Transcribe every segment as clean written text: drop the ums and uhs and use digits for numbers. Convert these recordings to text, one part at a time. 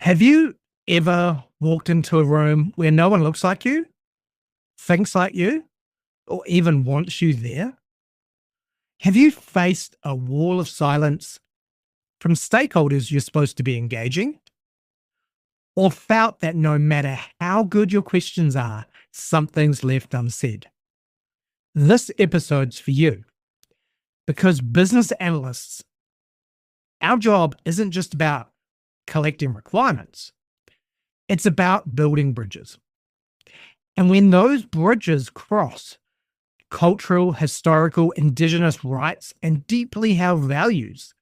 Have you ever walked into a room where no one looks like you, thinks like you, or even wants you there? Have you faced a wall of silence from stakeholders you're supposed to be engaging? Or felt that no matter how good your questions are, something's left unsaid? This episode's for you because business analysts, our job isn't just about collecting requirements. It's about building bridges. And when those bridges cross cultural, historical, indigenous rights, and deeply held values,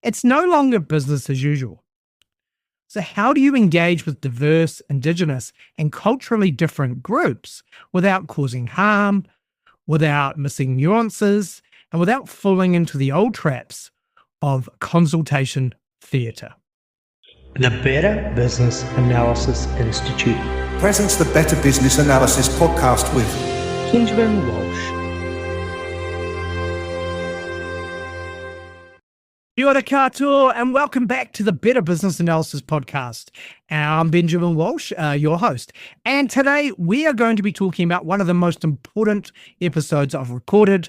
it's no longer business as usual. So how do you engage with diverse, indigenous, and culturally different groups without causing harm, without missing nuances, and without falling into the old traps of consultation theatre? The Better Business Analyst Institute presents the Better Business Analyst Podcast with Benjamen Walsh. Kia ora katoa, and welcome back to the Better Business Analyst Podcast. I'm Benjamen Walsh, your host. And today we are going to be talking about one of the most important episodes I've recorded.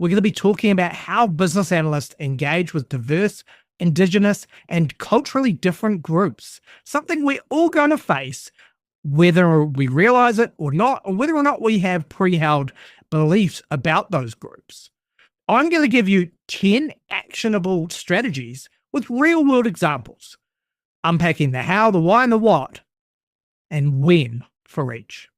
We're going to be talking about how business analysts engage with diverse, indigenous, and culturally different groups. Something we're all going to face, whether we realize it or not, or whether or not we have pre-held beliefs about those groups. I'm going to give you 10 actionable strategies with real-world examples, unpacking the how, the why, and the what, and when for each.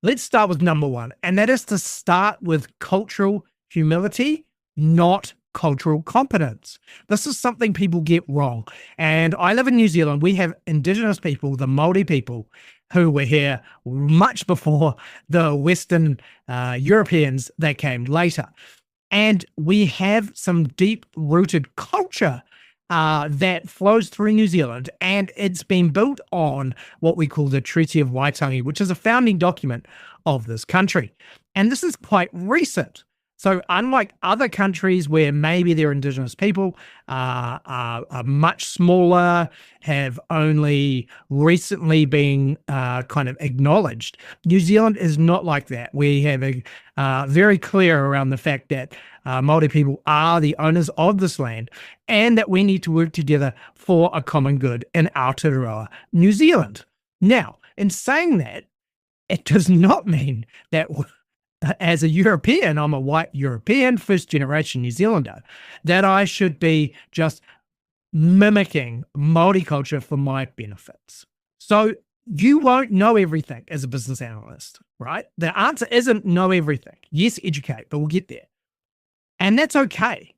Let's start with number one, and that is to start with cultural humility, not cultural competence. This is something people get wrong. And I live in New Zealand. We have indigenous people, the Māori people, who were here much before the Western Europeans that came later. And we have some deep-rooted culture that flows through New Zealand, and it's been built on what we call the Treaty of Waitangi, which is a founding document of this country. And this is quite recent. So unlike other countries where maybe their indigenous people are much smaller, have only recently been kind of acknowledged, New Zealand is not like that. We have a very clear around the fact that Māori people are the owners of this land and that we need to work together for a common good in Aotearoa, New Zealand. Now, in saying that, it does not mean that as a European, I'm a white European, first generation New Zealander, that I should be just mimicking Māori culture for my benefits. So you won't know everything as a business analyst, right? The answer isn't know everything. Yes, educate, but we'll get there. And that's okay.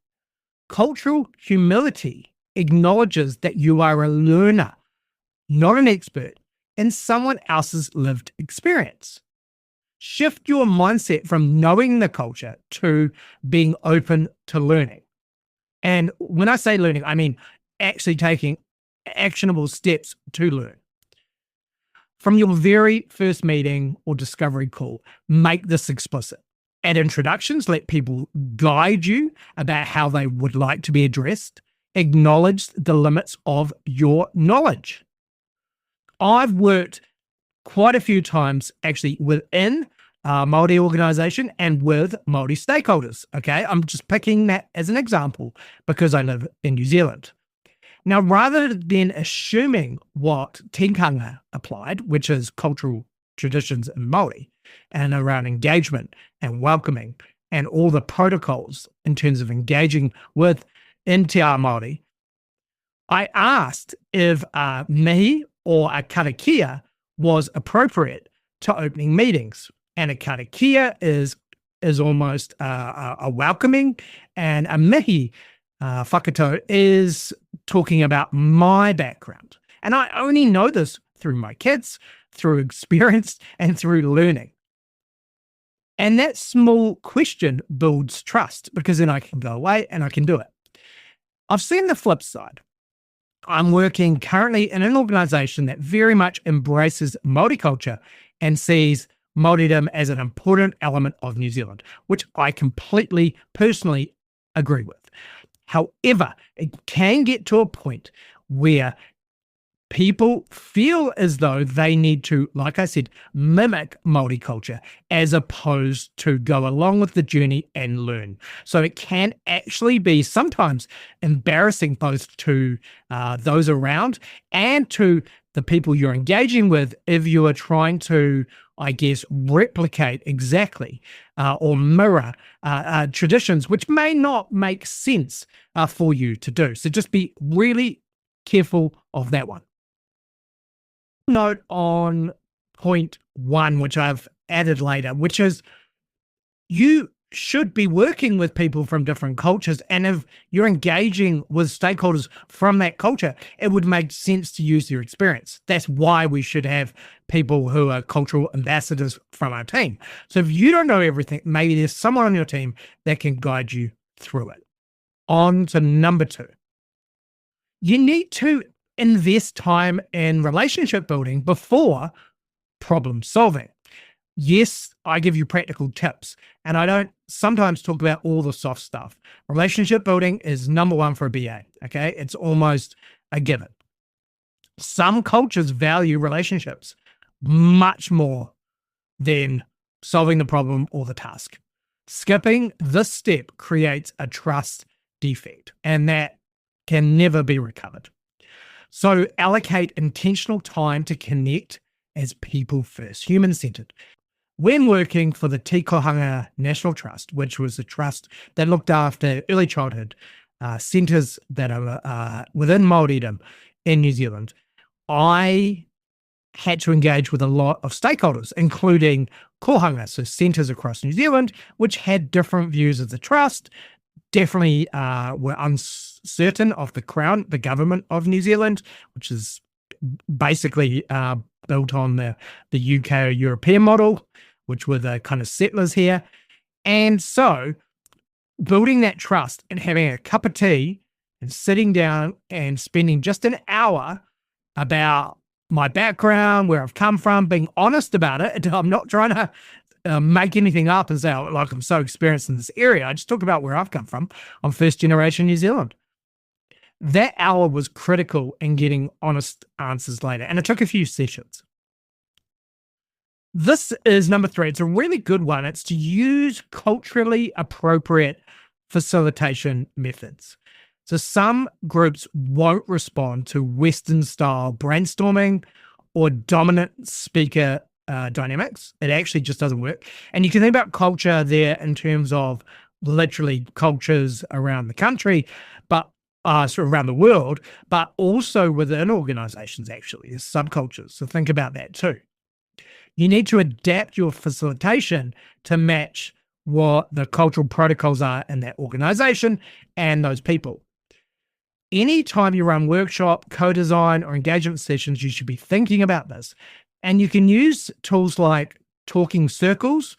Cultural humility acknowledges that you are a learner, not an expert, in someone else's lived experience. Shift your mindset from knowing the culture to being open to learning. And when I say learning, I mean actually taking actionable steps to learn. From your very first meeting or discovery call, make this explicit. At introductions, let people guide you about how they would like to be addressed. Acknowledge the limits of your knowledge. I've worked quite a few times actually within a Māori organisation and with Māori stakeholders, okay? I'm just picking that as an example because I live in New Zealand. Now, rather than assuming what tikanga applied, which is cultural traditions in Māori, and around engagement and welcoming and all the protocols in terms of engaging with Te Ao Māori, I asked if a mihi or a karakia was appropriate to opening meetings. And a karakia is almost a welcoming, and a mihi whakatau is talking about my background. And I only know this through my kids, through experience, and through learning. And that small question builds trust because then I can go away and I can do it. I've seen the flip side. I'm working currently in an organization that very much embraces Māori culture and sees Māoridom as an important element of New Zealand, which I completely personally agree with. However, it can get to a point where People feel as though they need to, like I said, mimic Māori culture as opposed to go along with the journey and learn. So it can actually be sometimes embarrassing both to those around and to the people you're engaging with if you are trying to, I guess, replicate exactly or mirror traditions which may not make sense for you to do. So just be really careful of that one. Note on point 1, which I've added later, which is you should be working with people from different cultures. And if you're engaging with stakeholders from that culture, it would make sense to use their experience. That's why we should have people who are cultural ambassadors from our team. So if you don't know everything, maybe there's someone on your team that can guide you through it. On to number 2. You need to invest time in relationship building before problem solving. Yes, I give you practical tips, and I don't sometimes talk about all the soft stuff. Relationship building is number 1 for a BA, okay? It's almost a given. Some cultures value relationships much more than solving the problem or the task. Skipping this step creates a trust defect, and that can never be recovered. So allocate intentional time to connect as people first, human-centered. When working for the Tikohanga National Trust, which was a trust that looked after early childhood centres that are within Māoridom in New Zealand, I had to engage with a lot of stakeholders, including kohanga, so centres across New Zealand, which had different views of the trust, definitely were uncertain of the Crown, the government of New Zealand, which is basically built on the UK or European model, which were the kind of settlers here. And so building that trust and having a cup of tea and sitting down and spending just an hour about my background, where I've come from, being honest about it. I'm not trying to make anything up and say, oh, like I'm so experienced in this area. I just talk about where I've come from. I'm first generation New Zealand. That hour was critical in getting honest answers later. And it took a few sessions. This is number 3. It's a really good one. It's to use culturally appropriate facilitation methods. So some groups won't respond to Western style brainstorming or dominant speaker dynamics. It actually just doesn't work. And you can think about culture there in terms of literally cultures around the country, but sort of around the world, but also within organizations, actually, there's subcultures. So think about that too. You need to adapt your facilitation to match what the cultural protocols are in that organization and those people. Anytime you run workshop, co-design, or engagement sessions, you should be thinking about this. And you can use tools like talking circles,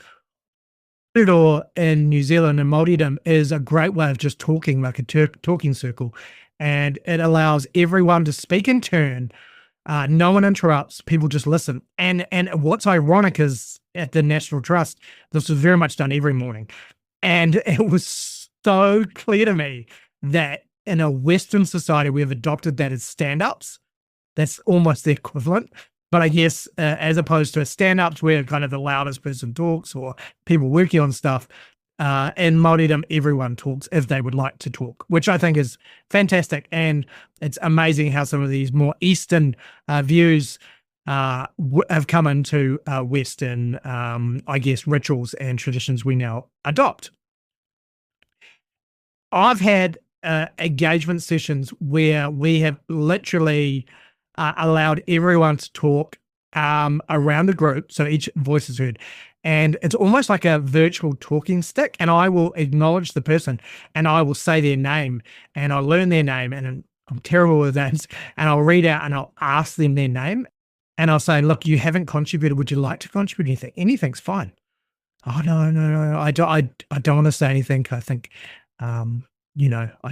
or in New Zealand and Māoridom is a great way of just talking, like a talking circle. And it allows everyone to speak in turn. No one interrupts. People just listen. And what's ironic is at the National Trust, this was very much done every morning. And it was so clear to me that in a Western society, we have adopted that as stand-ups. That's almost the equivalent. But I guess as opposed to a stand-ups where kind of the loudest person talks or people working on stuff, in Māoridom, everyone talks if they would like to talk, which I think is fantastic. And it's amazing how some of these more Eastern views have come into Western, I guess, rituals and traditions we now adopt. I've had engagement sessions where we have literally allowed everyone to talk around the group, so each voice is heard. And it's almost like a virtual talking stick, and I will acknowledge the person, and I will say their name, and I'll learn their name, and I'm terrible with names, and I'll read out and I'll ask them their name, and I'll say, look, you haven't contributed. Would you like to contribute anything? Anything's fine. Oh, no, I don't want to say anything. I think, I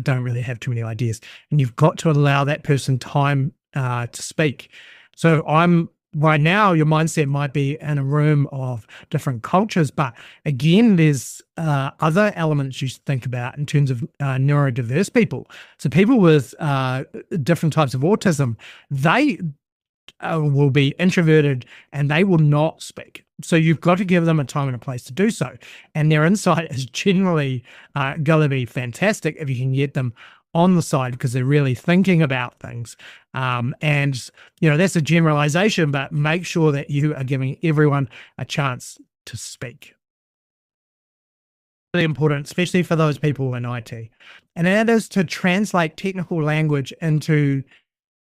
don't really have too many ideas. And you've got to allow that person time to speak. So I'm right now your mindset might be in a room of different cultures, but again, there's other elements you should think about in terms of neurodiverse people. So people with different types of autism, they will be introverted and they will not speak. So you've got to give them a time and a place to do so. And their insight is generally going to be fantastic if you can get them on the side because they're really thinking about things. And, that's a generalization, but make sure that you are giving everyone a chance to speak. Really important, especially for those people in IT. And that is to translate technical language into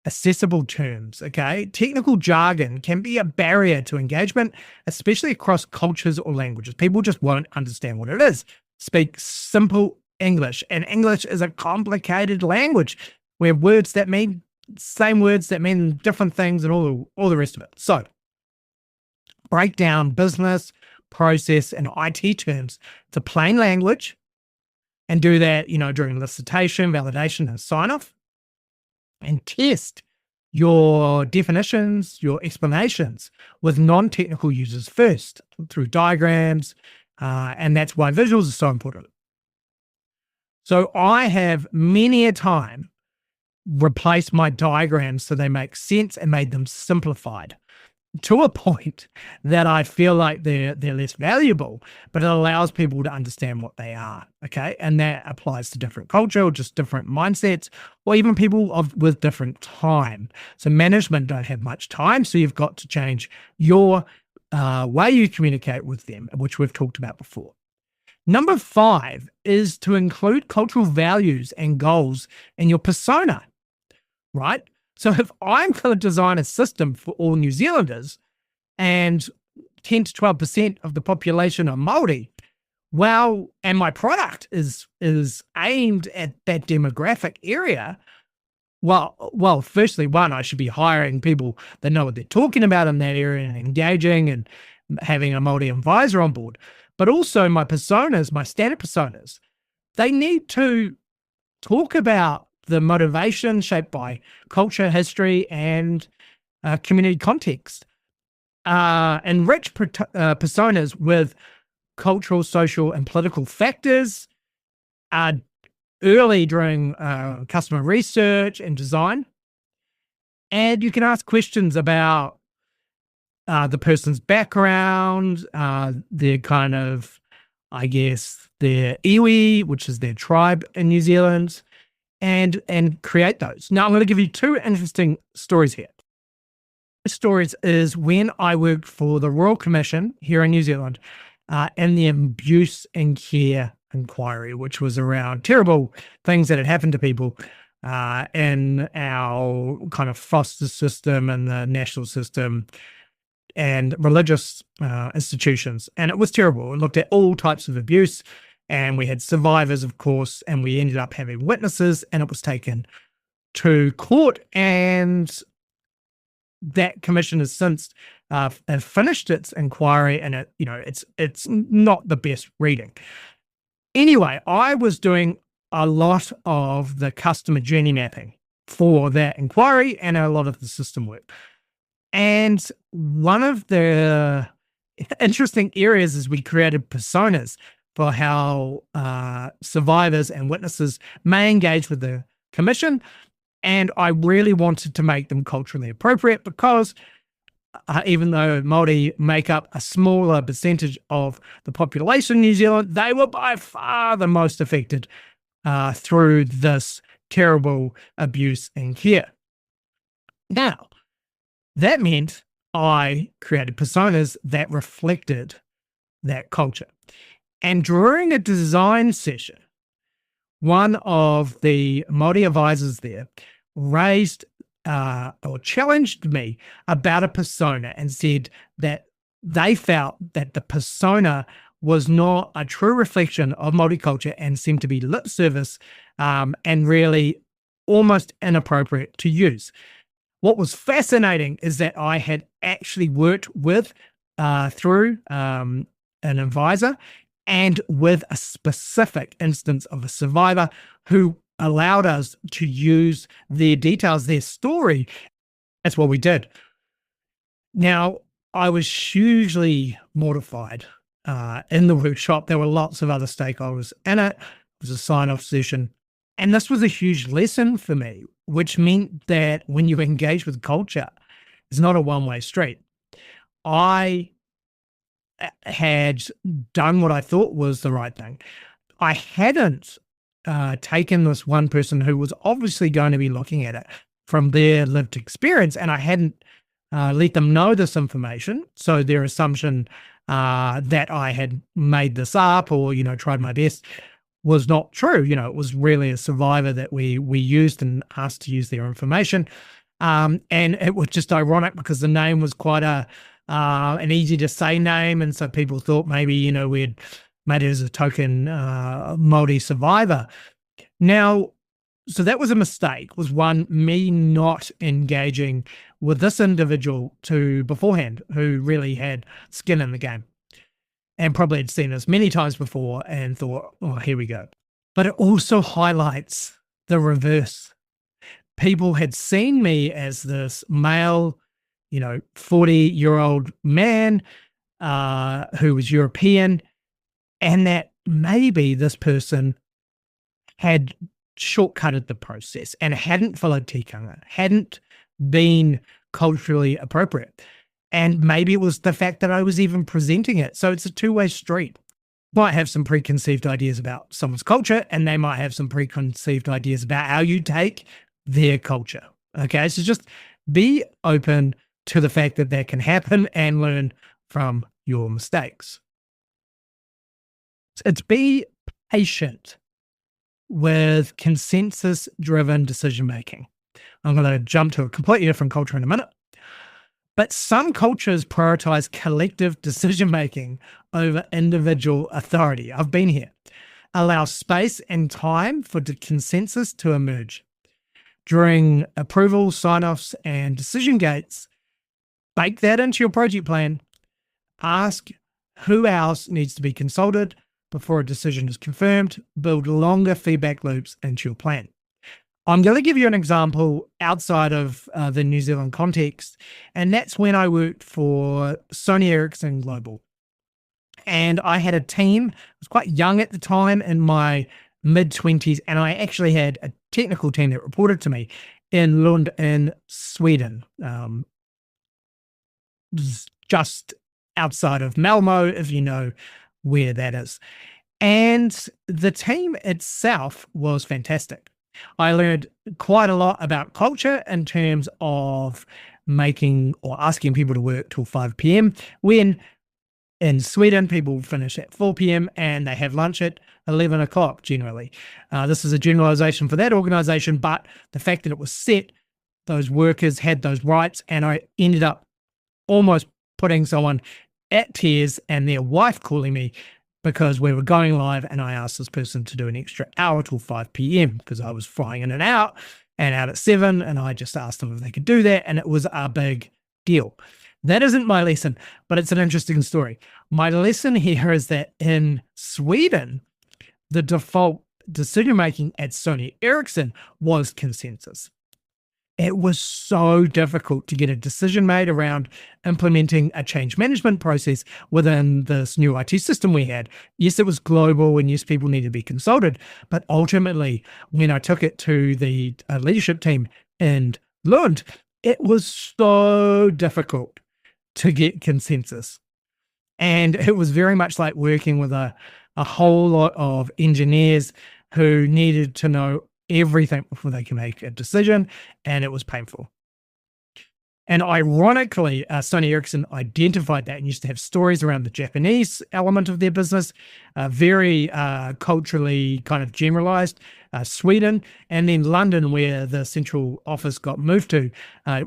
accessible terms, okay? Technical jargon can be a barrier to engagement, especially across cultures or languages. People just won't understand what it is. Speak simple English, and English is a complicated language where same words that mean different things and all the rest of it. So break down business, process, and IT terms to plain language and do that, during elicitation, validation, and sign-off. And test your definitions, your explanations with non-technical users first through diagrams, and that's why visuals are so important. So I have many a time replaced my diagrams so they make sense and made them simplified to a point that I feel like they're less valuable, but it allows people to understand what they are, okay? And that applies to different culture or just different mindsets or even people with different time. So management don't have much time, so you've got to change your way you communicate with them, which we've talked about before. Number 5 is to include cultural values and goals in your persona, right? So if I'm going to design a system for all New Zealanders and 10 to 12% of the population are Māori, and my product is aimed at that demographic area, firstly, I should be hiring people that know what they're talking about in that area and engaging and having a Māori advisor on board. But also my personas, my standard personas, they need to talk about the motivation shaped by culture, history, and community context. Enrich personas with cultural, social, and political factors early during customer research and design. And you can ask questions about the person's background, their kind of, their iwi, which is their tribe in New Zealand, and create those. Now, I'm going to give you 2 interesting stories here. The stories is when I worked for the Royal Commission here in New Zealand in the abuse and care inquiry, which was around terrible things that had happened to people in our kind of foster system and the national system and religious institutions. And it was terrible. It looked at all types of abuse. And we had survivors, of course, and we ended up having witnesses, and it was taken to court. And that commission has since finished its inquiry, and it's not the best reading. Anyway, I was doing a lot of the customer journey mapping for that inquiry and a lot of the system work. And one of the interesting areas is we created personas for how survivors and witnesses may engage with the commission. And I really wanted to make them culturally appropriate because even though Māori make up a smaller percentage of the population in New Zealand, they were by far the most affected through this terrible abuse and care. Now, that meant I created personas that reflected that culture. And during a design session, one of the Māori advisors there raised or challenged me about a persona and said that they felt that the persona was not a true reflection of Māori culture and seemed to be lip service and really almost inappropriate to use. What was fascinating is that I had actually worked with through an advisor and with a specific instance of a survivor who allowed us to use their details, their story. That's what we did. Now, I was hugely mortified in the workshop. There were lots of other stakeholders in it. It was a sign-off session. And this was a huge lesson for me, which meant that when you engage with culture, it's not a one-way street. I had done what I thought was the right thing. I hadn't taken this one person who was obviously going to be looking at it from their lived experience, and I hadn't let them know this information. So their assumption that I had made this up or, tried my best was not true. It was really a survivor that we used and asked to use their information. And it was just ironic because the name was quite an easy to say name. And so people thought maybe, we'd made it as a token Māori survivor. Now, so that was a mistake, was one, me not engaging with this individual beforehand who really had skin in the game and probably had seen us many times before and thought, oh, here we go. But it also highlights the reverse. People had seen me as this male, 40-year-old man who was European, and that maybe this person had shortcutted the process and hadn't followed tikanga, hadn't been culturally appropriate. And maybe it was the fact that I was even presenting it. So it's a two-way street. Might have some preconceived ideas about someone's culture, and they might have some preconceived ideas about how you take their culture. Okay, so just be open to the fact that that can happen and learn from your mistakes. It's be patient with consensus-driven decision-making. I'm going to jump to a completely different culture in a minute. But some cultures prioritize collective decision-making over individual authority. I've been here. Allow space and time for the consensus to emerge. During approval, sign-offs, and decision gates, bake that into your project plan. Ask who else needs to be consulted before a decision is confirmed. Build longer feedback loops into your plan. I'm going to give you an example outside of the New Zealand context, and that's when I worked for Sony Ericsson Global. And I had a team. I was quite young at the time, in my mid-20s, and I actually had a technical team that reported to me in Lund in Sweden, just outside of Malmo, if you know where that is. And the team itself was fantastic. I learned quite a lot about culture in terms of making or asking people to work till 5 p.m. when in Sweden, people finish at 4 p.m. and they have lunch at 11 o'clock generally. This is a generalization for that organization, but the fact that it was set, those workers had those rights, and I ended up almost putting someone at tears and their wife calling me because we were going live and I asked this person to do an extra hour till 5 p.m. because I was flying in and out at 7, and I just asked them if they could do that, and it was a big deal. That isn't my lesson, but it's an interesting story. My lesson here is that in Sweden, the default decision-making at Sony Ericsson was consensus. It was so difficult to get a decision made around implementing a change management process within this new IT system we had. Yes, it was global, and yes, people needed to be consulted. But ultimately, when I took it to the leadership team in Lund, it was so difficult to get consensus. And it was very much like working with a whole lot of engineers who needed to know everything before they can make a decision, and it was painful. And ironically, Sony Ericsson identified that and used to have stories around the Japanese element of their business, very culturally kind of generalized, Sweden, and then London, where the central office got moved to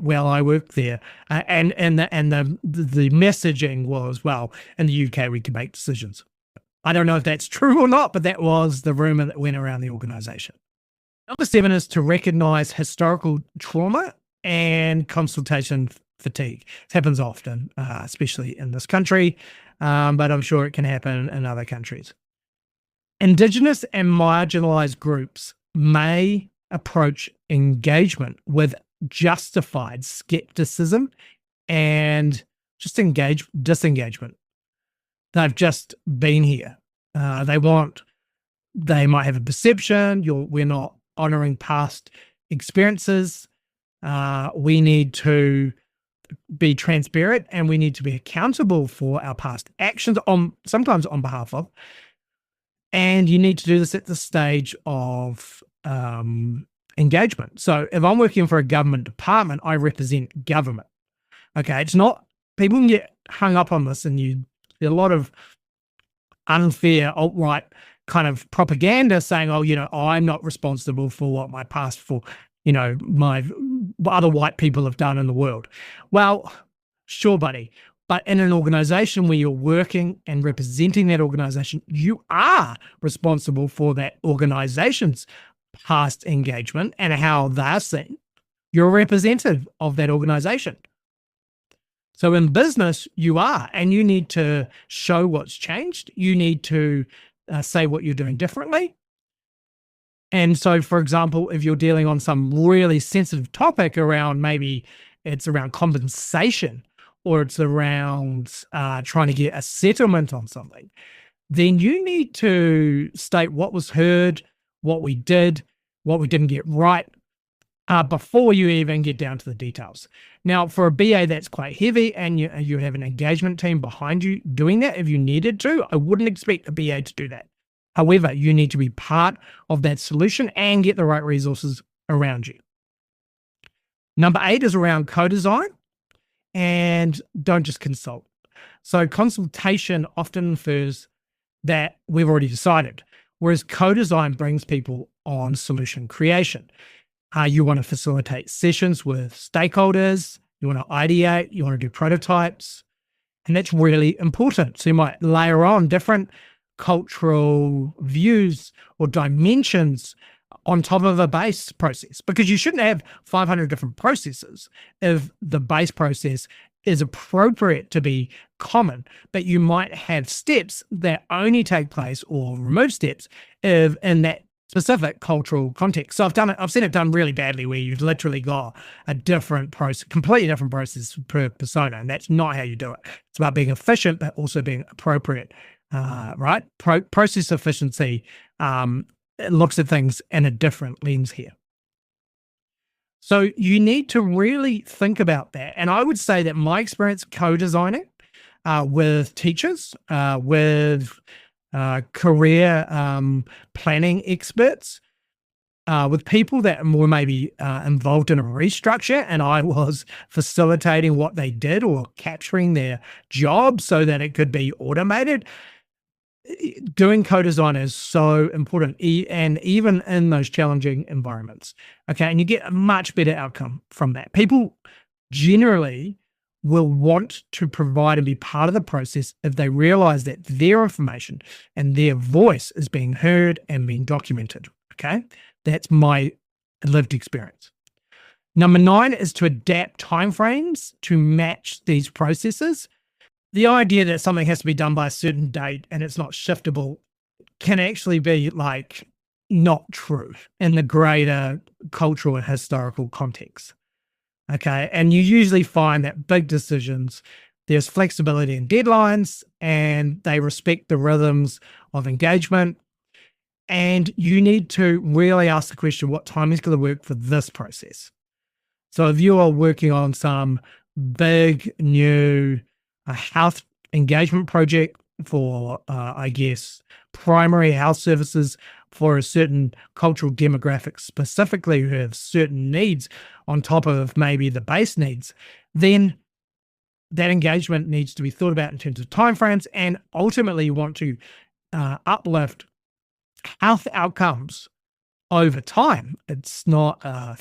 while I worked there. And the messaging was, well, in the UK, we can make decisions. I don't know if that's true or not, but that was the rumor that went around the organization. Number 7 is to recognize historical trauma and consultation fatigue. It happens often, especially in this country, but I'm sure it can happen in other countries. Indigenous and marginalized groups may approach engagement with justified skepticism and just disengagement. They've just been here. They might have a perception, we're not honoring past experiences. We need to be transparent and we need to be accountable for our past actions sometimes on behalf of. And you need to do this at the stage of engagement. So if I'm working for a government department, I represent government. Okay. It's not, people can get hung up on this, and there's a lot of unfair alt-right kind of propaganda saying, I'm not responsible for what my past, for, my other white people have done in the world. Well, sure, buddy. But in an organization where you're working and representing that organization, you are responsible for that organization's past engagement and how they're seen. You're a representative of that organization. So in business, you are, and you need to show what's changed. You need to say what you're doing differently. And so, for example, if you're dealing on some really sensitive topic around, maybe it's around compensation, or it's around trying to get a settlement on something, then you need to state what was heard, what we did, what we didn't get right, before you even get down to the details. Now, for a BA, that's quite heavy, and you have an engagement team behind you doing that if you needed to. I wouldn't expect a BA to do that. However, you need to be part of that solution and get the right resources around you. Number 8 is around co-design, and don't just consult. So consultation often infers that we've already decided, whereas co-design brings people on solution creation. You want to facilitate sessions with stakeholders, you want to ideate, you want to do prototypes, and that's really important. So you might layer on different cultural views or dimensions on top of a base process, because you shouldn't have 500 different processes if the base process is appropriate to be common, but you might have steps that only take place, or remove steps, if in that specific cultural context. So I've seen it done really badly, where you've literally got a different process, completely different process per persona, and that's not how you do it. It's about being efficient, but also being appropriate, right? Process efficiency it looks at things in a different lens here. So you need to really think about that. And I would say that my experience co-designing with teachers, with career planning experts, with people that were maybe involved in a restructure, and I was facilitating what they did or capturing their job so that it could be automated. Doing co-design is so important, and even in those challenging environments. Okay, and you get a much better outcome from that. People generally will want to provide and be part of the process if they realize that their information and their voice is being heard and being documented. Okay, that's my lived experience. Number 9 is to adapt timeframes to match these processes. The idea that something has to be done by a certain date and it's not shiftable can actually be not true in the greater cultural and historical context. Okay. And you usually find that big decisions, there's flexibility in deadlines, and they respect the rhythms of engagement. And you need to really ask the question, what time is going to work for this process? So if you are working on some big new health engagement project for, primary health services for a certain cultural demographic specifically who have certain needs on top of maybe the base needs, then that engagement needs to be thought about in terms of timeframes, and ultimately you want to uplift health outcomes over time. It's not a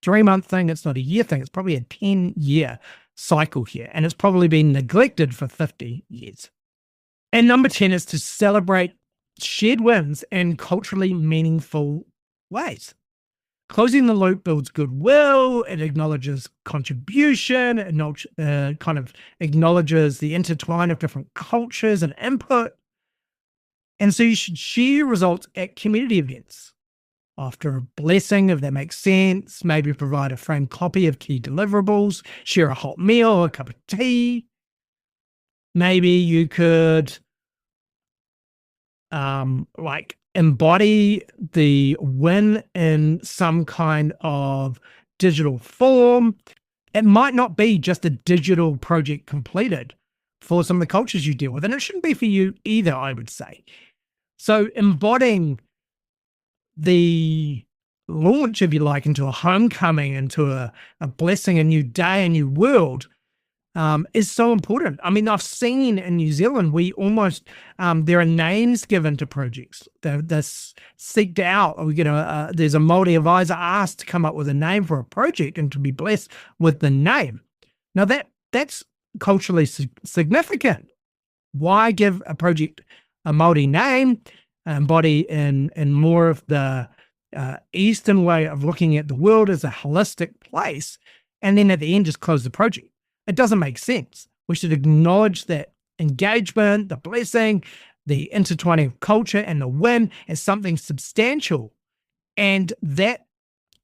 3-month thing, it's not a year thing, it's probably a 10-year cycle here, and it's probably been neglected for 50 years. And number 10 is to celebrate shared wins in culturally meaningful ways. Closing the loop builds goodwill, it acknowledges contribution, it kind of acknowledges the intertwine of different cultures and input. And so you should share results at community events. after a blessing, if that makes sense, maybe provide a framed copy of key deliverables, share a hot meal or a cup of tea. Maybe you could embody the win in some kind of digital form. It might not be just a digital project completed for some of the cultures you deal with, and it shouldn't be for you either, I would say. So embodying the launch, if you like, into a homecoming, into a blessing, a new day, a new world, is so important. I mean, I've seen in New Zealand, we almost, there are names given to projects. They're seeked out. We get there's a Māori advisor asked to come up with a name for a project and to be blessed with the name. Now that's culturally significant. Why give a project a Māori name, embody in more of the Eastern way of looking at the world as a holistic place, and then at the end just close the project? It doesn't make sense. We should acknowledge that engagement, the blessing, the intertwining of culture and the win as something substantial. And that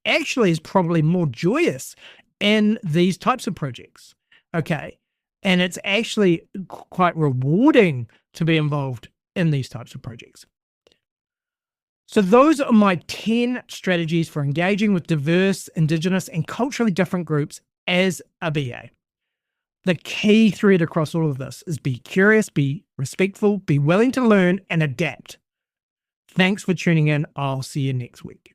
actually is probably more joyous in these types of projects. Okay. And it's actually quite rewarding to be involved in these types of projects. So those are my 10 strategies for engaging with diverse, indigenous, and culturally different groups as a BA. The key thread across all of this is be curious, be respectful, be willing to learn and adapt. Thanks for tuning in. I'll see you next week.